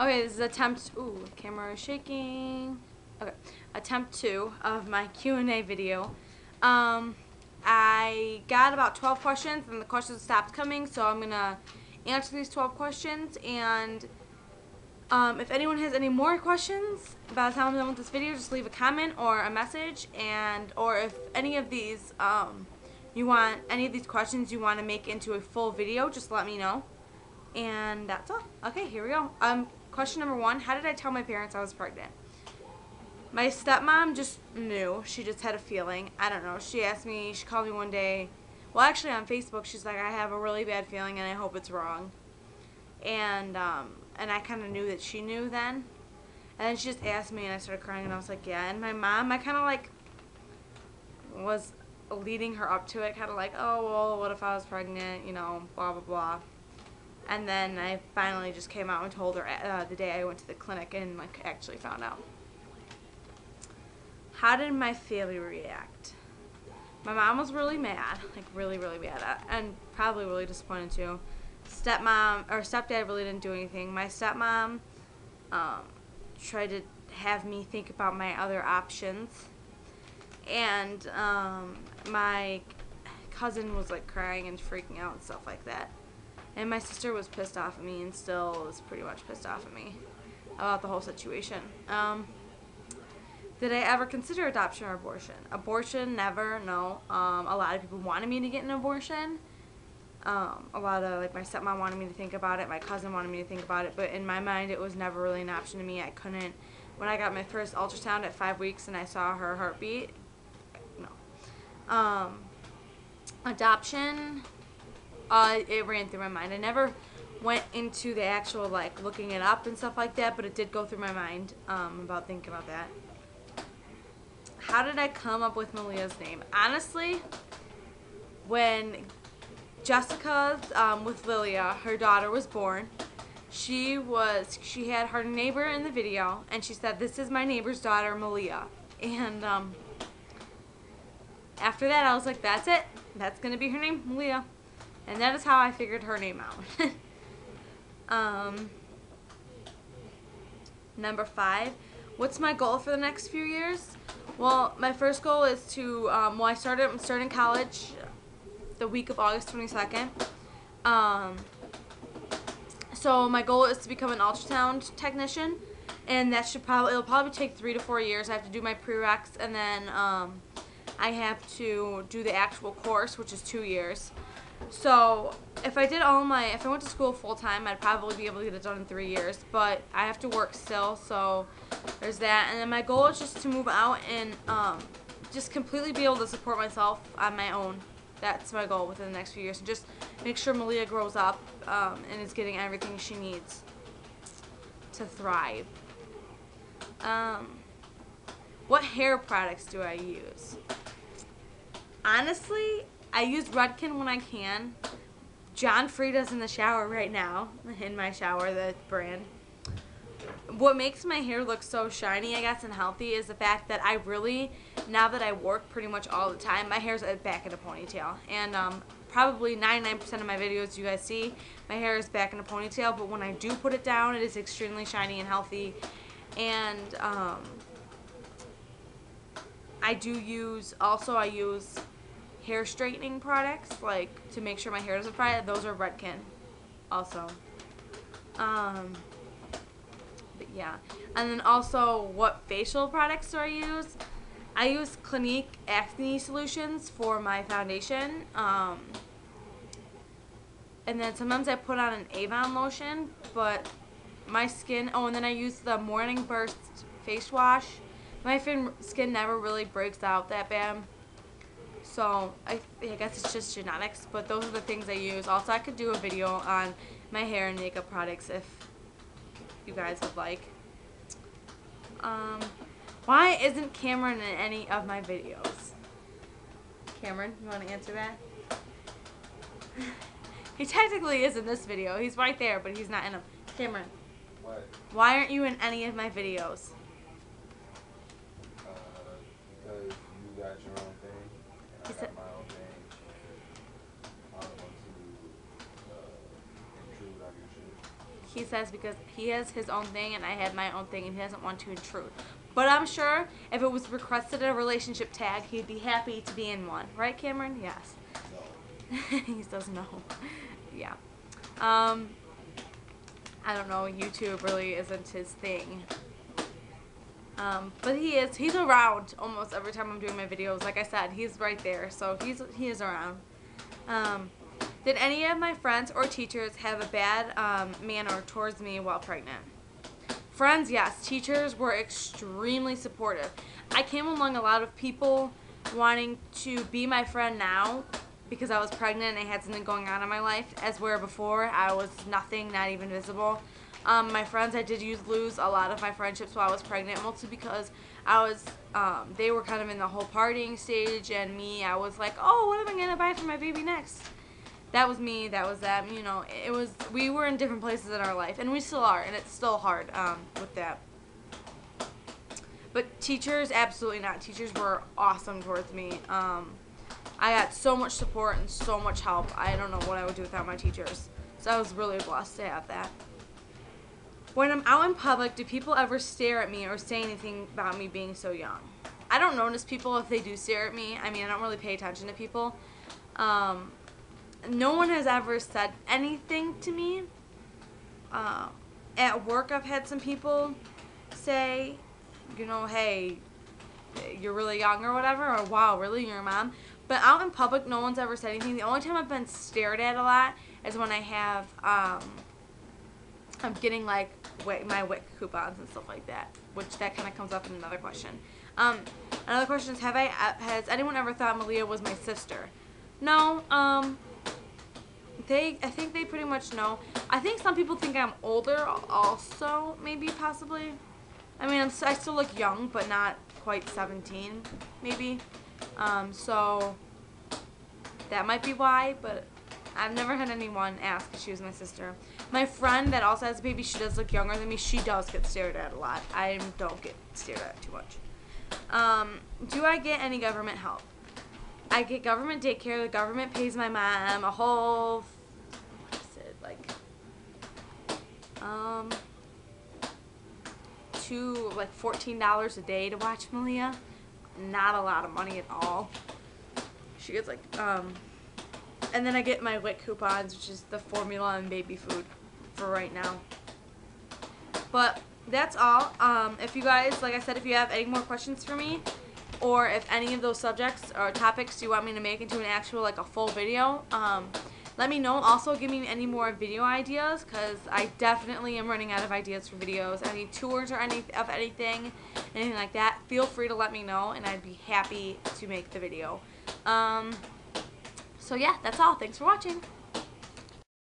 Okay, this is attempt. Ooh, camera is shaking. Okay, attempt 2 of my Q&A video. I got about 12 questions, and the questions stopped coming, so I'm gonna answer these 12 questions. And if anyone has any more questions by the time I'm done with this video, just leave a comment or a message. And or if any of these you want any of these questions you want to make into a full video, just let me know. And that's all. Okay, here we go. Question number 1, how did I tell my parents I was pregnant? My stepmom just knew. She just had a feeling. I don't know. She asked me, she called me one day. Well, actually on Facebook, she's like, I have a really bad feeling and I hope it's wrong. And I kind of knew that she knew then. And then she just asked me and I started crying and I was like, yeah. And my mom, I kind of like was leading her up to it, kind of like, oh, well, what if I was pregnant, you know, blah, blah, blah. And then I finally just came out and told her the day I went to the clinic and like actually found out. How did my family react? My mom was really mad, like really, really mad, and probably really disappointed too. Stepdad really didn't do anything. My stepmom tried to have me think about my other options, and my cousin was like crying and freaking out and stuff like that. And my sister was pissed off at me and still is pretty much pissed off at me about the whole situation. Did I ever consider adoption or abortion? Abortion, never, no. A lot of people wanted me to get an abortion. A lot of, like, my stepmom wanted me to think about it. My cousin wanted me to think about it. But in my mind, it was never really an option to me. I couldn't. When I got my first ultrasound at 5 weeks and I saw her heartbeat, no. Adoption, it ran through my mind. I never went into the actual, like, looking it up and stuff like that, but it did go through my mind about thinking about that. How did I come up with Malia's name? Honestly, when Jessica, with Lilia, her daughter, was born, she had her neighbor in the video, and she said, "This is my neighbor's daughter, Malia." And after that, I was like, that's it. That's going to be her name, Malia. And that is how I figured her name out. Number 5, what's my goal for the next few years? Well, my first goal is to, I'm starting college the week of August 22nd. So my goal is to become an ultrasound technician, and that it'll probably take 3 to 4 years. I have to do my prereqs, and then I have to do the actual course, which is 2 years. So if I went to school full time, I'd probably be able to get it done in 3 years, but I have to work still, so there's that. And then my goal is just to move out and just completely be able to support myself on my own. That's my goal within the next few years. And just make sure Malia grows up and is getting everything she needs to thrive. What hair products do I use? Honestly, I use Redken when I can. John Frieda's in the shower right now, in my shower, the brand. What makes my hair look so shiny, I guess, and healthy is the fact that I really, now that I work pretty much all the time, my hair's back in a ponytail. And probably 99% of my videos you guys see, my hair is back in a ponytail, but when I do put it down, it is extremely shiny and healthy. And I use hair straightening products, like, to make sure my hair doesn't fry. Those are Redken also. But yeah. And then also, what facial products do I use? I use Clinique Acne Solutions for my foundation. And then sometimes I put on an Avon lotion, but my skin, and then I use the Morning Burst face wash. My skin never really breaks out that bad. So I guess it's just genetics, but those are the things I use. Also, I could do a video on my hair and makeup products if you guys would like. Why isn't Cameron in any of my videos? Cameron, you want to answer that? He technically is in this video. He's right there, but he's not in them. Cameron. What? Why aren't you in any of my videos? Because you got your own thing, and I got my own thing. I don't want to intrude on your shit. he says, because he has his own thing and I have my own thing and he doesn't want to intrude. But I'm sure if it was requested a relationship tag, he'd be happy to be in one. Right, Cameron? Yes. No. He says no. Yeah. I don't know. YouTube really isn't his thing. But he's around almost every time I'm doing my videos. Like I said, he's right there. So he is around. Did any of my friends or teachers have a bad manner towards me while pregnant? Friends, yes. Teachers were extremely supportive. I came along a lot of people wanting to be my friend now because I was pregnant and I had something going on in my life, as where before I was nothing, not even visible. My friends, I did lose a lot of my friendships while I was pregnant, mostly because they were kind of in the whole partying stage, and me, I was like, oh, what am I going to buy for my baby next? That was me, that was them, you know, we were in different places in our life, and we still are, and it's still hard with that. But teachers, absolutely not. Teachers were awesome towards me. I got so much support and so much help. I don't know what I would do without my teachers. So I was really blessed to have that. When I'm out in public, do people ever stare at me or say anything about me being so young? I don't notice people if they do stare at me. I mean, I don't really pay attention to people. No one has ever said anything to me. At work, I've had some people say, you know, hey, you're really young or whatever, or wow, really, you're a mom? But out in public, no one's ever said anything. The only time I've been stared at a lot is when I have, I'm getting like my WIC coupons and stuff like that, which that kind of comes up in another question. Another question is, has anyone ever thought Malia was my sister? No, I think they pretty much know. I think some people think I'm older also, maybe, possibly. I mean, I still look young, but not quite 17, maybe. So that might be why, but I've never had anyone ask if she was my sister. My friend that also has a baby, she does look younger than me. She does get stared at a lot. I don't get stared at too much. Do I get any government help? I get government daycare. The government pays my mom a whole, what is it, like, $14 a day to watch Malia. Not a lot of money at all. She gets like, and then I get my WIC coupons, which is the formula and baby food for right now. But that's all. If you guys, like I said, if you have any more questions for me, or if any of those subjects or topics you want me to make into an actual, like a full video, let me know. Also, give me any more video ideas, because I definitely am running out of ideas for videos. Any tours or anything like that, feel free to let me know, and I'd be happy to make the video. So yeah, that's all. Thanks for watching.